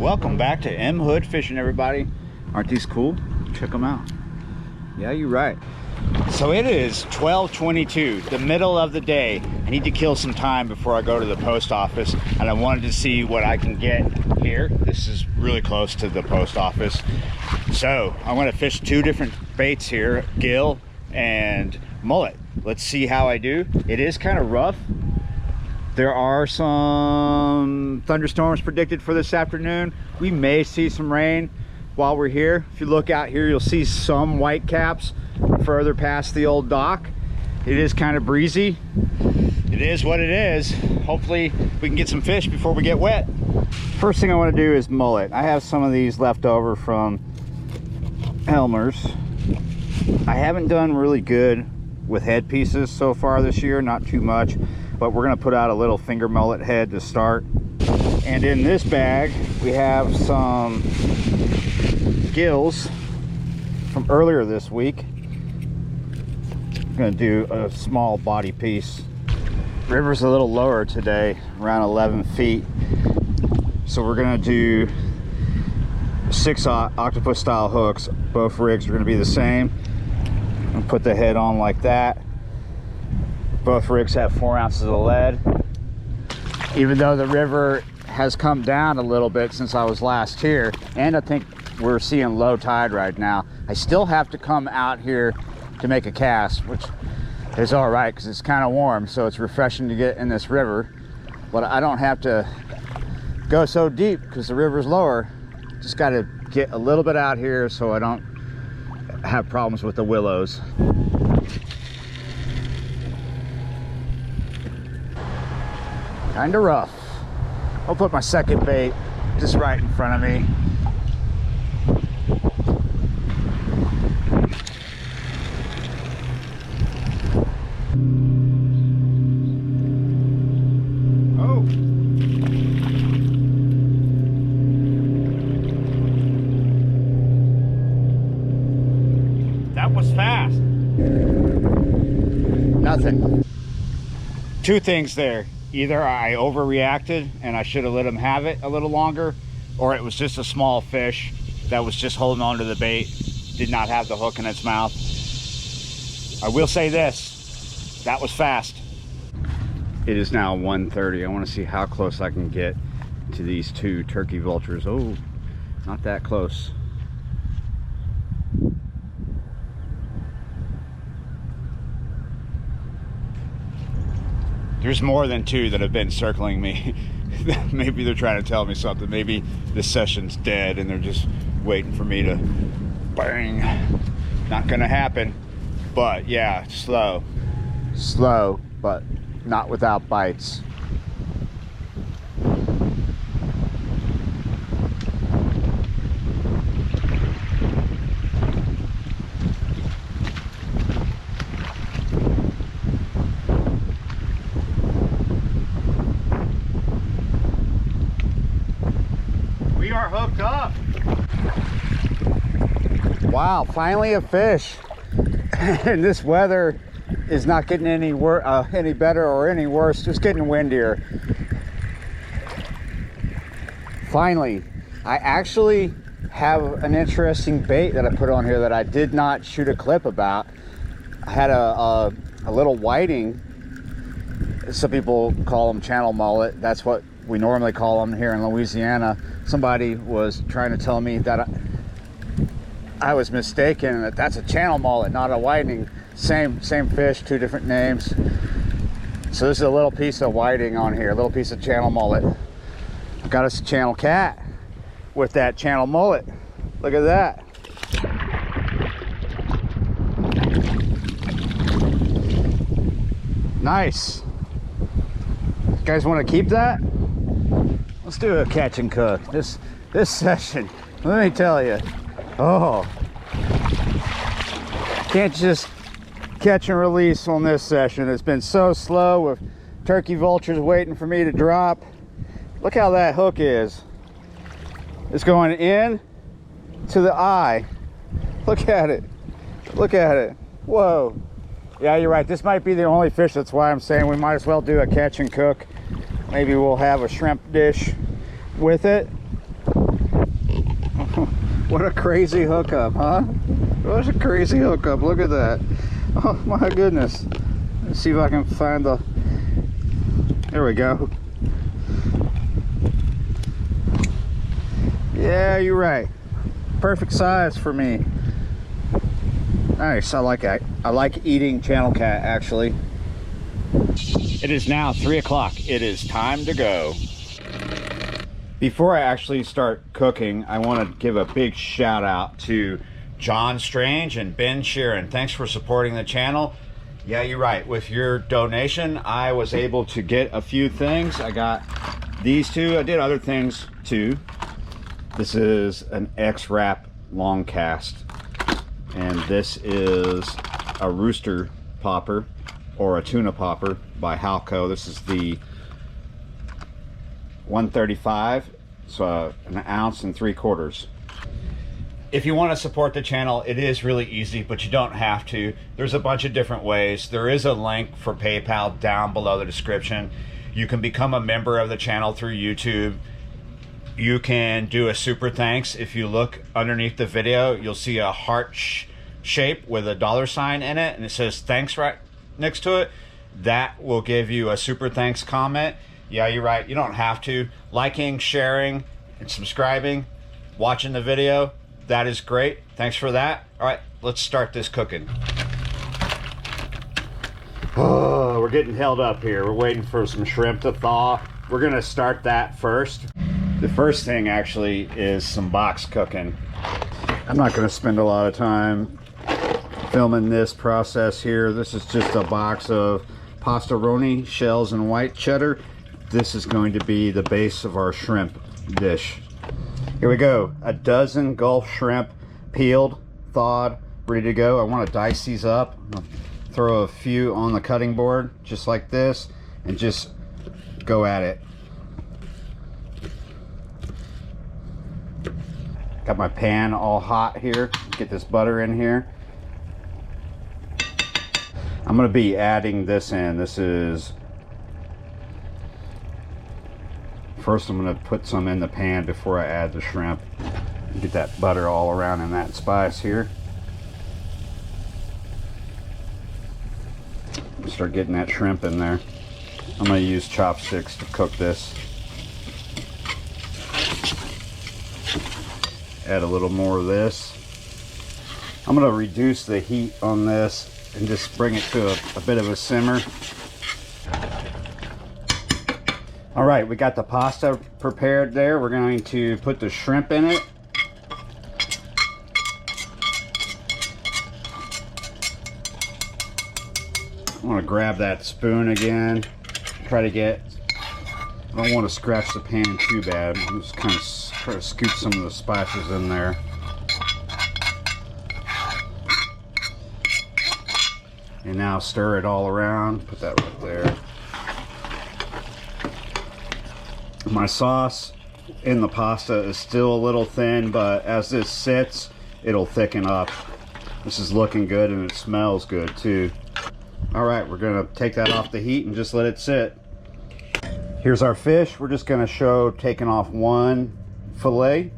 Welcome back to M Hood Fishing, everybody. Aren't these cool? Check them out. Yeah, you're right. So it is 12:22, the middle of the day. I need to kill some time before I go to the post office, and I wanted to see what I can get here. This is really close to the post office. So I'm going to fish two different baits here, gill and mullet. Let's see how I do. It is kind of rough. There are some thunderstorms predicted for this afternoon. We may see some rain while we're here. If you look out here, you'll see some white caps further past the old dock. It is kind of breezy. It is what it is. Hopefully we can get some fish before we get wet. First thing I want to do is mullet. I have some of these left over from Elmer's. I haven't done really good with head pieces so far this year, not too much, but we're going to put out a little finger mullet head to start. And in this bag we have some gills from earlier this week. I'm going to do a small body piece. River's a little lower today, around 11 feet, so we're going to do 6 octopus style hooks. Both rigs are going to be the same. And put the head on like that. Both rigs have 4 ounces of lead. Even though the river has come down a little bit since I was last here, and I think we're seeing low tide right now, I still have to come out here to make a cast, which is all right because it's kind of warm, so it's refreshing to get in this river. But I don't have to go so deep because the river's lower. Just got to get a little bit out here so I don't have problems with the willows. Kind of rough. I'll put my second bait just right in front of me. Oh. That was fast. Nothing. Two things there. Either I overreacted and I should have let him have it a little longer, or it was just a small fish that was just holding on to the bait, did not have the hook in its mouth. I will say this, that was fast. It is now 1:30. I want to see how close I can get to these two turkey vultures. Oh, not that close. There's more than two that have been circling me. Maybe they're trying to tell me something. Maybe this session's dead and they're just waiting for me to bang. Not gonna happen. But yeah, slow. Slow, but not without bites. Are hooked up. Wow, finally a fish. And this weather is not getting any better or any worse, just getting windier. Finally, I actually have an interesting bait that I put on here that I did not shoot a clip about. I had a little whiting. Some people call them channel mullet. That's what we normally call them here in Louisiana. Somebody was trying to tell me that I was mistaken, that that's a channel mullet, not a whiting. Same fish, two different names. So this is a little piece of whiting on here, a little piece of channel mullet. I got us a channel cat with that channel mullet. Look at that. Nice. You guys want to keep that? Let's do a catch and cook. This session, let me tell you, oh, can't just catch and release on this session. It's been so slow with turkey vultures waiting for me to drop. Look how that hook is. It's going in to the eye. Look at it. Look at it. Whoa. Yeah, you're right. This might be the only fish. That's why I'm saying we might as well do a catch and cook. Maybe we'll have a shrimp dish with it. What a crazy hookup, huh? What a crazy hookup. Look at that. Oh my goodness. Let's see if I can find the... There we go. Yeah, you're right. Perfect size for me. Nice. I like it. I like eating channel cat, actually. It is now 3 o'clock. It is time to go. Before I actually start cooking, I want to give a big shout out to John Strange and Ben Sheeran. Thanks for supporting the channel. Yeah, you're right. With your donation, I was able to get a few things. I got these two. I did other things too. This is an X-Wrap long cast, and this is a rooster popper or a tuna popper by Halco. This is the 135, so an ounce and 3/4. If you want to support the channel, it is really easy, but you don't have to. There's a bunch of different ways. There is a link for PayPal down below the description. You can become a member of the channel through YouTube. You can do a super thanks. If you look underneath the video, you'll see a heart shape with a $sign in it, and it says thanks right next to it. That will give you a super thanks comment. Yeah, you're right. You don't have to. Liking, sharing, and subscribing, watching the video, that is great. Thanks for that. All right, let's start this cooking. Oh, we're getting held up here. We're waiting for some shrimp to thaw. We're gonna start that first. The first thing actually is some box cooking. I'm not gonna spend a lot of time filming this process here. This is just a box of pastaroni shells and white cheddar. This is going to be the base of our shrimp dish. Here we go. A dozen Gulf shrimp, peeled, thawed, ready to go. I want to dice these up. Throw a few on the cutting board, just like this, and just go at it. Got my pan all hot here. Get this butter in here. I'm going to be adding this in. This is... First I'm going to put some in the pan before I add the shrimp. Get that butter all around in that spice here. Start getting that shrimp in there. I'm going to use chopsticks to cook this. Add a little more of this. I'm going to reduce the heat on this and just bring it to a bit of a simmer. All right, we got the pasta prepared there. We're going to put the shrimp in it. I want to grab that spoon again. Try to get, I don't want to scratch the pan too bad. I'm just kind of try to scoop some of the spices in there. And now stir it all around. Put that right there. My sauce in the pasta is still a little thin, but as this sits, it'll thicken up. This is looking good and it smells good too. All right, we're gonna take that off the heat and just let it sit. Here's our fish. We're just gonna show taking off one fillet.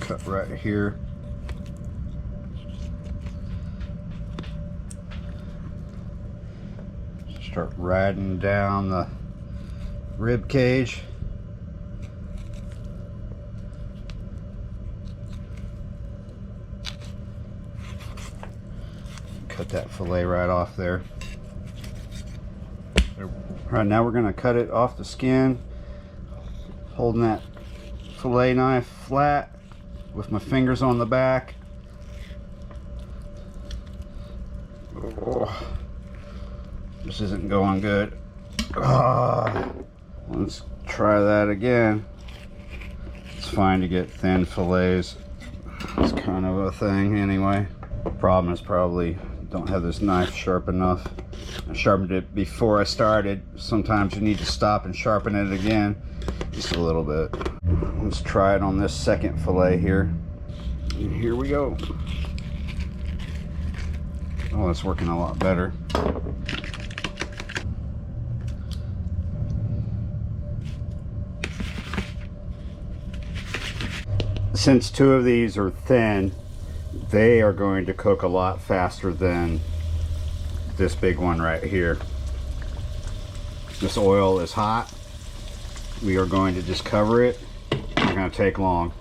Cut right here. Start riding down the rib cage. Cut that fillet right off there. All right, now we're going to cut it off the skin, holding that fillet knife flat. with my fingers on the back. Oh, this isn't going good. Let's try that again. It's fine to get thin fillets. It's kind of a thing anyway. Problem is probably don't have this knife sharp enough. I sharpened it before I started. Sometimes you need to stop and sharpen it again, just a little bit. Let's try it on this second fillet here. And here we go. Oh, it's working a lot better. Since two of these are thin, they are going to cook a lot faster than this big one right here. This oil is hot. We are going to just cover it. It's not going to take long.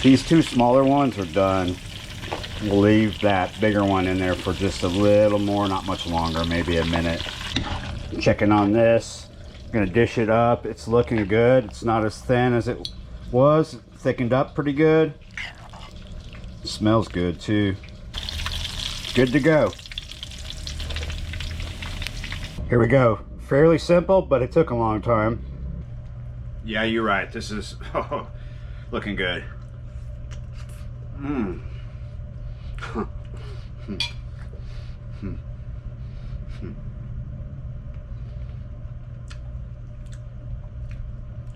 These two smaller ones are done. We'll leave that bigger one in there for just a little more, not much longer, maybe a minute. Checking on this. I'm gonna dish it up. It's looking good. It's not as thin as it was. It thickened up pretty good. It smells good too. Good to go. Here we go. Fairly simple, but it took a long time. Yeah, you're right. This is looking good.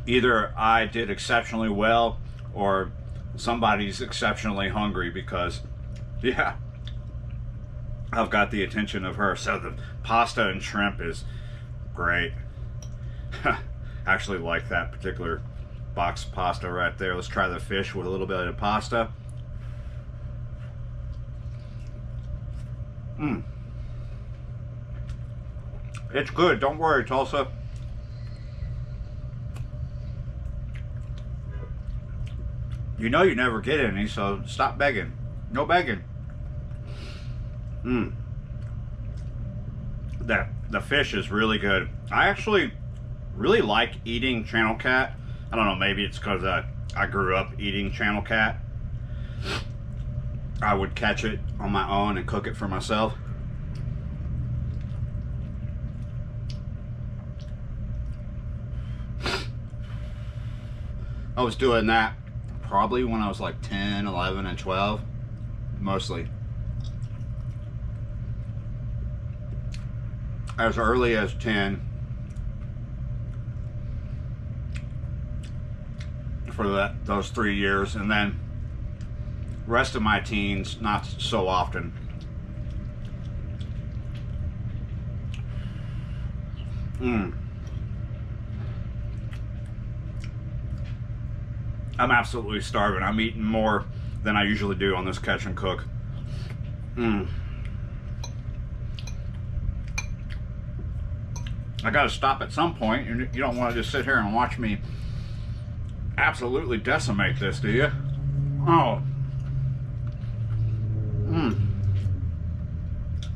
Either I did exceptionally well or somebody's exceptionally hungry, because yeah, I've got the attention of her. So the pasta and shrimp is great. I actually like that particular box pasta right there. Let's try the fish with a little bit of pasta. It's good, don't worry, Tulsa. You know you never get any, so stop begging. No begging. The fish is really good. I actually really like eating channel cat. I don't know, maybe it's because I grew up eating channel cat. I would catch it on my own and cook it for myself. I was doing that probably when I was like 10, 11, and 12, mostly. As early as 10 for those 3 years, and then rest of my teens not so often. I'm absolutely starving. I'm eating more than I usually do on this Catch and Cook. I gotta stop at some point. You don't want to just sit here and watch me absolutely decimate this, do you? Oh.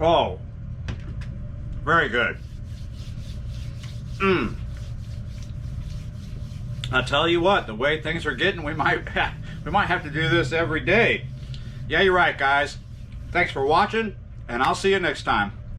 Oh. Very good. I tell you what, the way things are getting, we might have to do this every day. Yeah, you're right, guys. Thanks for watching, and I'll see you next time.